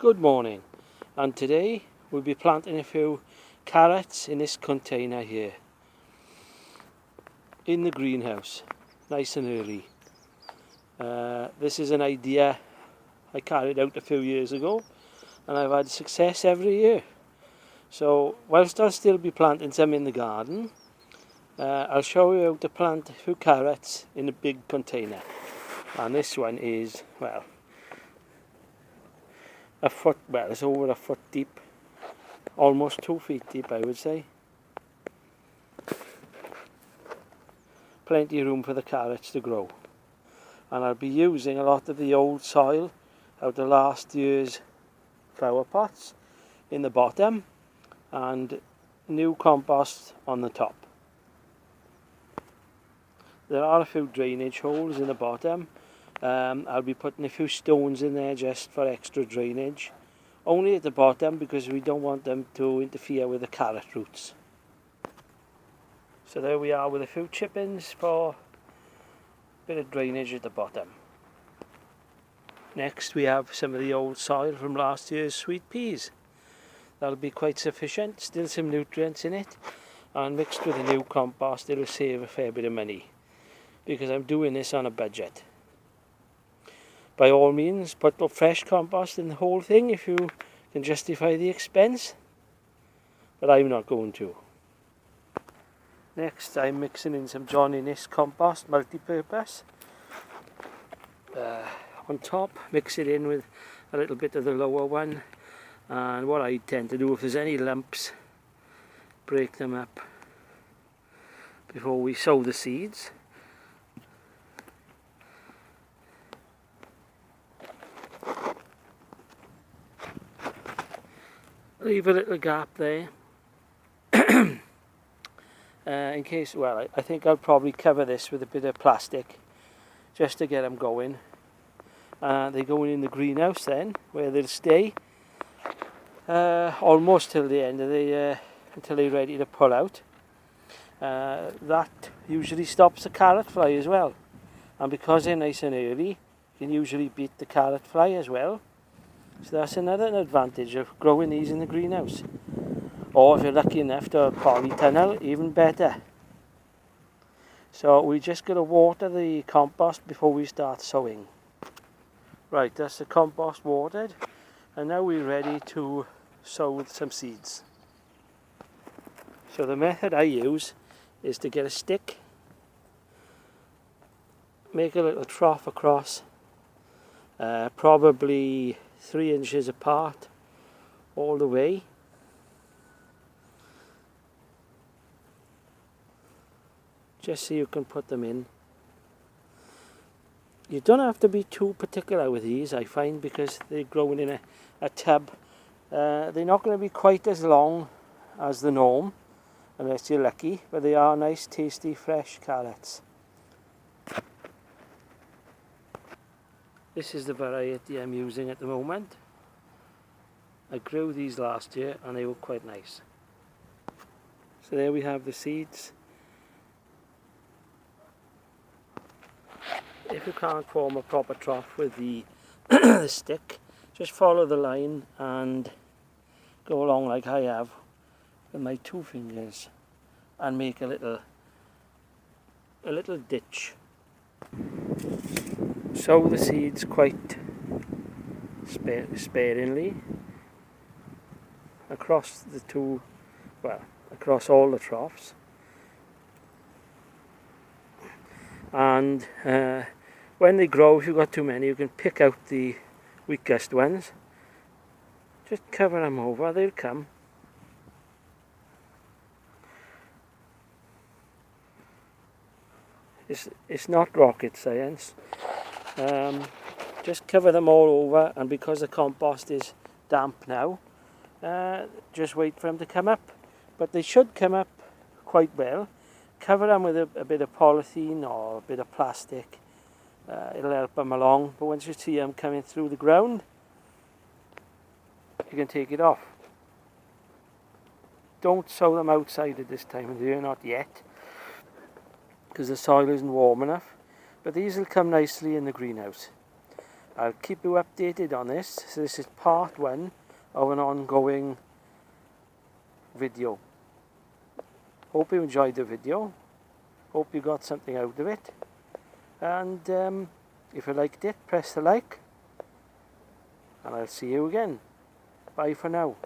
Good morning, and today we'll be planting a few carrots in this container here in the greenhouse, nice and early. This is an idea I carried out a few years ago and I've had success every year. So whilst I'll still be planting some in the garden, I'll show you how to plant a few carrots in a big container. And this one is, well, it's over a foot deep, almost 2 feet deep I would say. Plenty of room for the carrots to grow. And I'll be using a lot of the old soil out of last year's flower pots in the bottom and new compost on the top. There are a few drainage holes in the bottom. I'll be putting a few stones in there just for extra drainage. Only at the bottom because we don't want them to interfere with the carrot roots. So there we are with a few chippings for a bit of drainage at the bottom. Next we have some of the old soil from last year's sweet peas. That'll be quite sufficient, still some nutrients in it, and mixed with the new compost it'll save a fair bit of money because I'm doing this on a budget. By all means, put fresh compost in the whole thing if you can justify the expense, but I'm not going to. Next, I'm mixing in some John Innes compost, multi-purpose. On top, mix it in with a little bit of the lower one, and what I tend to do, if there's any lumps, break them up before we sow the seeds. Leave a little gap there in case, well, I think I'll probably cover this with a bit of plastic just to get them going. They're going in the greenhouse then, where they'll stay almost till the end of the year, until they're ready to pull out. That usually stops the carrot fly as well, and because they're nice and early, you can usually beat the carrot fly as well. So that's another advantage of growing these in the greenhouse. Or if you're lucky enough to have a polytunnel, even better. So we just got to water the compost before we start sowing. Right, that's the compost watered, and now we're ready to sow some seeds. So the method I use is to get a stick, make a little trough across, probably 3 inches apart all the way. Just so you can put them in. You don't have to be too particular with these, I find, because they're growing in a tub. They're not going to be quite as long as the norm, unless you're lucky, but they are nice, tasty, fresh carrots. This is the variety I'm using at the moment. I grew these last year and they were quite nice. So there we have the seeds. If you can't form a proper trough with the, the stick, just follow the line and go along like I have with my 2 fingers and make a little ditch. Sow the seeds quite sparingly across across all the troughs, and when they grow, if you've got too many, you can pick out the weakest ones, just cover them over, they'll come. It's not rocket science. Just cover them all over, and because the compost is damp now, just wait for them to come up. But they should come up quite well. Cover them with a bit of polythene or a bit of plastic. It'll help them along, but once you see them coming through the ground, you can take it off. Don't sow them outside at this time of the year, not yet, because the soil isn't warm enough, but these will come nicely in the greenhouse. I'll keep you updated on this. So this is part 1 of an ongoing video. Hope you enjoyed the video. Hope you got something out of it. And if you liked it, press the like. And I'll see you again. Bye for now.